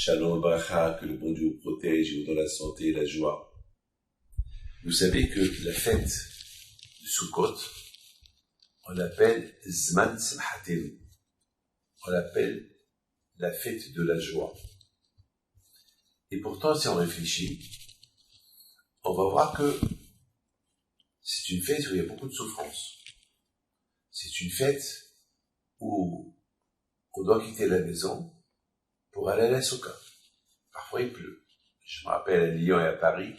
Shalom Bracha, que le bon Dieu vous protège et vous donne la santé et la joie. Vous savez que la fête du Sukkot, on l'appelle Zman Simchatenu. On l'appelle la fête de la joie. Et pourtant, si on réfléchit, on va voir que c'est une fête où il y a beaucoup de souffrance. C'est une fête où on doit quitter la maison pour aller à la Souka. Parfois il pleut. Je me rappelle à Lyon et à Paris,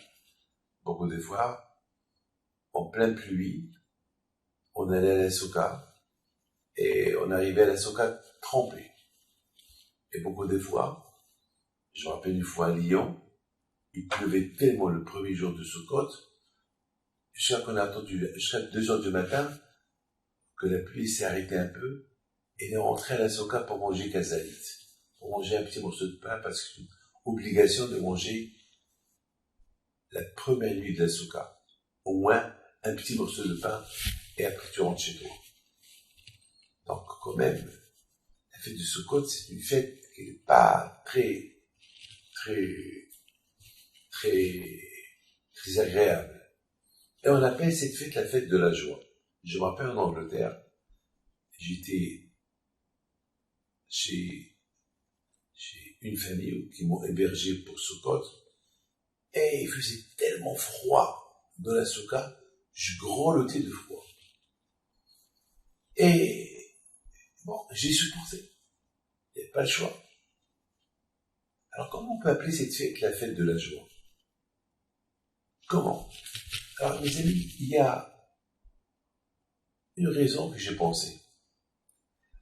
beaucoup de fois, en pleine pluie, on allait à la Souka et on arrivait à la Souka trempé. Et beaucoup de fois, je me rappelle une fois à Lyon, il pleuvait tellement le premier jour de Sukkot, jusqu'à qu'on a attendu, jusqu'à 2 heures du matin, que la pluie s'est arrêtée un peu, et on est rentré à la Souka pour manger kazalit, pour manger un petit morceau de pain, parce que c'est une obligation de manger la première nuit de la Souka, au moins un petit morceau de pain, et après tu rentres chez toi. Donc quand même, la fête de Sukkot, c'est une fête qui n'est pas très agréable. Et on appelle cette fête la fête de la joie. Je me rappelle en Angleterre, j'étais chez une famille qui m'ont hébergé pour Sukkot, et il faisait tellement froid dans la Souka, je grelottais de froid. Et bon, j'ai supporté. Il n'y avait pas le choix. Alors comment on peut appeler cette fête la fête de la joie? Comment? Alors mes amis, il y a une raison que j'ai pensée.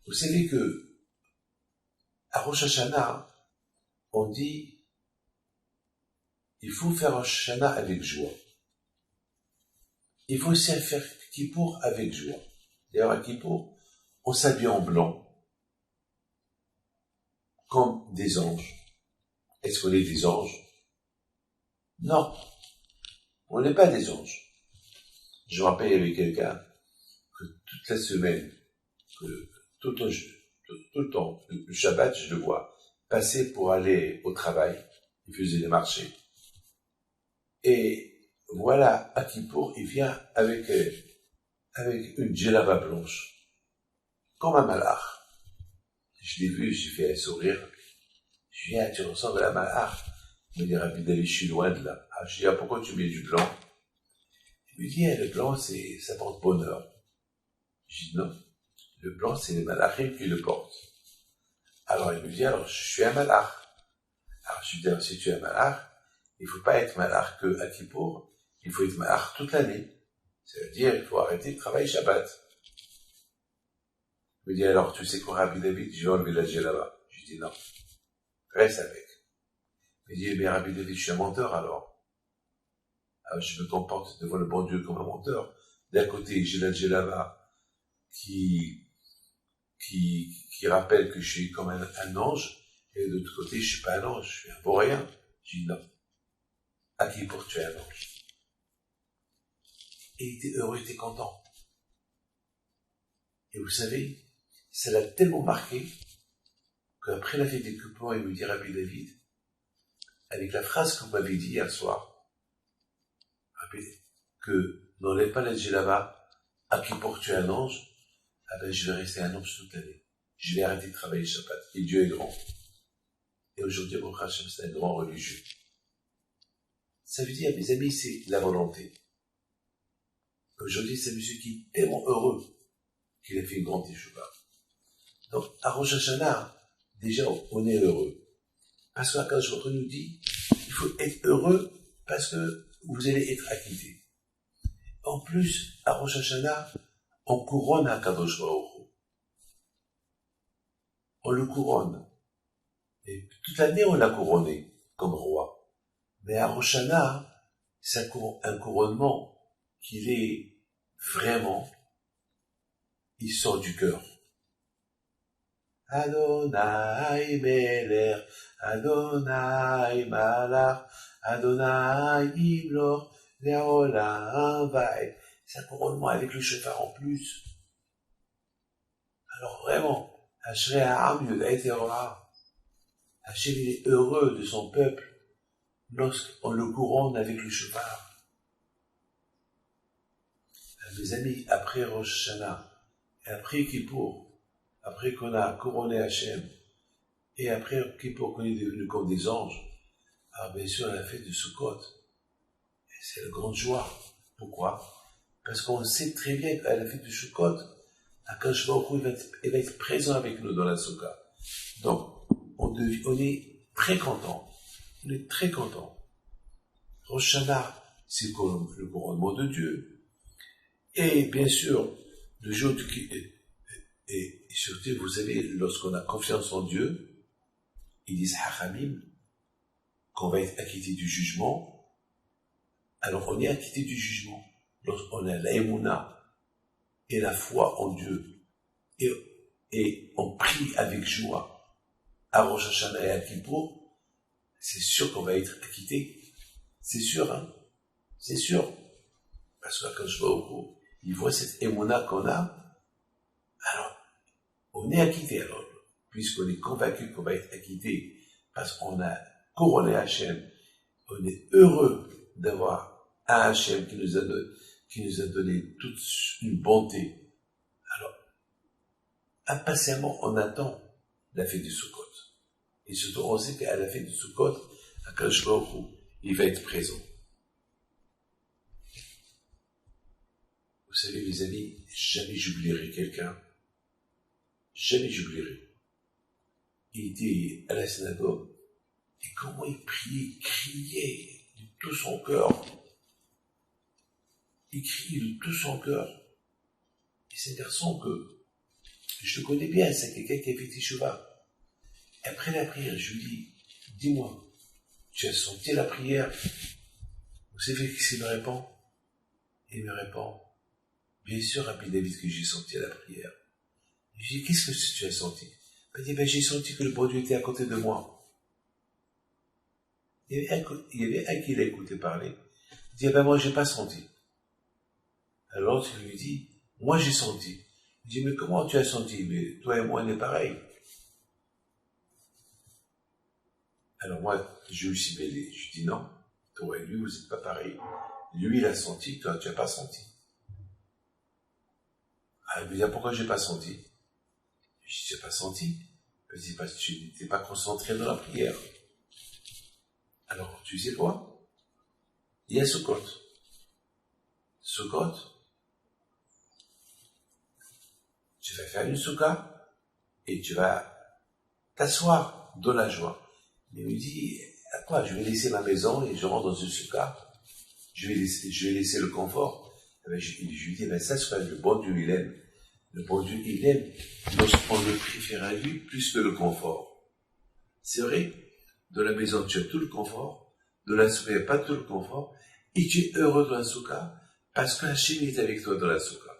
Vous savez que à Rosh Hashanah, on dit il faut faire Rosh Hashanah avec joie. Il faut aussi faire Kippour avec joie. D'ailleurs à Kippour, on s'habille en blanc, comme des anges. Est-ce qu'on est des anges? Non, on n'est pas des anges. Je me rappelle, il y avait quelqu'un que toute la semaine, que tout le temps, le Shabbat, je le vois passer pour aller au travail. Il faisait des marchés. Et voilà, à Kippour, il vient avec une djellaba blanche, comme un malach. Je l'ai vu, j'ai fait un sourire. Je viens, tu ressembles à un malach. Il me dit, Rabbi David, je suis loin de là. Je dis, pourquoi tu mets du blanc? Il me dit, le blanc, ça porte bonheur. Je dis, non. Le blanc, c'est les malachim qui le portent. Alors, il me dit, alors, je suis un malach. Alors, je lui dis, alors, si tu es un malach, il ne faut pas être malach que à Kippour, il faut être malach toute l'année. Ça veut dire, il faut arrêter de travailler Shabbat. Il me dit, alors, tu sais quoi, Rabbi David, je vais enlever la djellaba. Je dis, non. Reste avec. Il me dit, mais Rabbi David, je suis un menteur, alors. Alors, je me comporte devant le bon Dieu comme un menteur. D'un côté, j'ai la djellaba qui rappelle que je suis comme un ange, et de l'autre côté, je suis pas un ange, je suis un vaurien. Je dis non. À qui pour tu es un ange? Et il était heureux, il était content. Et vous savez, ça l'a tellement marqué, qu'après la fête des Kippour, il me dit, Rabbi David, avec la phrase que vous m'avez dit hier soir, que n'enlève pas la djellaba, à qui pour tu es un ange, ah ben je vais rester un ange toute l'année. Je vais arrêter de travailler Shabbat. Et Dieu est grand. Et aujourd'hui, Baruch Hashem, c'est un grand religieux. Ça veut dire, mes amis, c'est la volonté. Aujourd'hui, c'est monsieur qui est tellement heureux qu'il a fait une grande teshuva. Donc, à Rosh Hashanah, déjà, on est heureux. Parce qu'Akadosh Baruch Hu nous dit, il faut être heureux parce que vous allez être acquittés. En plus, à Rosh Hashanah, on couronne Akadosh Baruch Hu. On le couronne. Et toute l'année, on l'a couronné comme roi. Mais à Rosh Hashanah, c'est un couronnement qu'il est vraiment, il sort du cœur. Adonai Melech, Adonai Malach, Adonai Imlor, Leolam Vaed. C'est un couronnement avec le shofar en plus. Alors vraiment, Ashrei Ha'am Yoda'et Torah. Hachem il est heureux de son peuple lorsqu'on le couronne avec le shofar. Mes amis, après Rosh Hashanah, et après Kippour, après qu'on a couronné Hachem, et après Kippour qu'on est devenu comme des anges, alors bien sûr la fête de Sukkot, et c'est la grande joie. Pourquoi? Parce qu'on sait très bien qu'à la fête de Sukkot, Akadosh Baruch Hu il va être présent avec nous dans la Soukha. Donc, on est très content. On est très content. Rosh Hashanah, c'est le couronnement de Dieu. Et bien sûr, le jour et surtout, vous savez, lorsqu'on a confiance en Dieu, ils disent Hachamim, qu'on va être acquitté du jugement. Alors on est acquitté du jugement. Lorsqu'on a l'aïmouna et la foi en Dieu, et on prie avec joie à Rosh Hashanah et à Kippour, c'est sûr qu'on va être acquitté. C'est sûr, hein? C'est sûr. Parce que quand je vois au cours, il voit cette émouna qu'on a, alors, on est acquitté, alors, puisqu'on est convaincu qu'on va être acquitté, parce qu'on a couronné Hachem, on est heureux d'avoir un Hachem qui nous a donné toute une bonté. Alors, impatiemment, on attend la fête du Sukkot. Et surtout, on sait qu'à la fête du Sukkot, Akadosh Baruch Hu, il va être présent. Vous savez, mes amis, jamais j'oublierai quelqu'un. Jamais j'oublierai. Il était à la synagogue, et comment il priait, criait de tout son cœur. Il criait de tout son cœur. Et c'est un garçon que je le connais bien, c'est quelqu'un qui a fait Teshuvah. Après la prière, je lui dis, dis-moi, tu as senti la prière? Vous savez qu'est-ce qu'il me répond? Il me répond, bien sûr, Rabbi David, que j'ai senti la prière. Je lui dis, qu'est-ce que tu as senti? Il me dit, j'ai senti que le bon Dieu était à côté de moi. Il y avait un qui l'a écouté parler. Il dit, moi, j'ai pas senti. Alors, tu lui dis, moi, j'ai senti. Il dit, mais comment tu as senti? Mais toi et moi, on est pareil. Alors moi, je lui suis mêlé. Je dis, non, toi et lui, vous n'êtes pas pareil. Lui, il a senti, toi, tu n'as pas senti. Ah, il me dit, pourquoi j'ai pas senti? Je dis, tu n'as pas senti? Il me dit, parce que tu n'étais pas concentré dans la prière. Alors, tu sais quoi? Il y a Sukkot. Sukkot, tu vas faire une soukha et tu vas t'asseoir dans la joie. Il me dit, à quoi? Je vais laisser ma maison et je rentre dans une soukha. Je vais laisser le confort. Je lui dis, ça, c'est le bon Dieu, il aime. Le bon Dieu, il aime lorsqu'on le préfère à lui plus que le confort. C'est vrai, dans la maison, tu as tout le confort. Dans la soukha, il n'y a pas tout le confort. Et tu es heureux dans la soukha parce que Hachem est avec toi dans la soukha.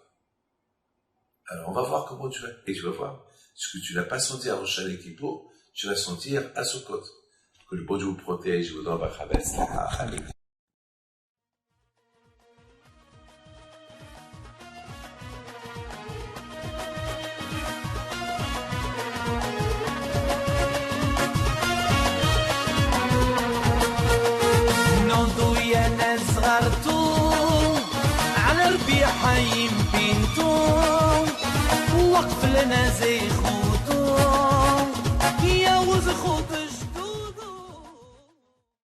Alors, on va voir comment tu vas. Et tu vas voir, ce que tu n'as pas senti à Rosh Hashanah et Kippour, tu vas sentir à Sukkot. Que le bon Dieu vous protège, vous donne la chavesse. Amen. على ربيع حيم بنتو وقف لنا زي خو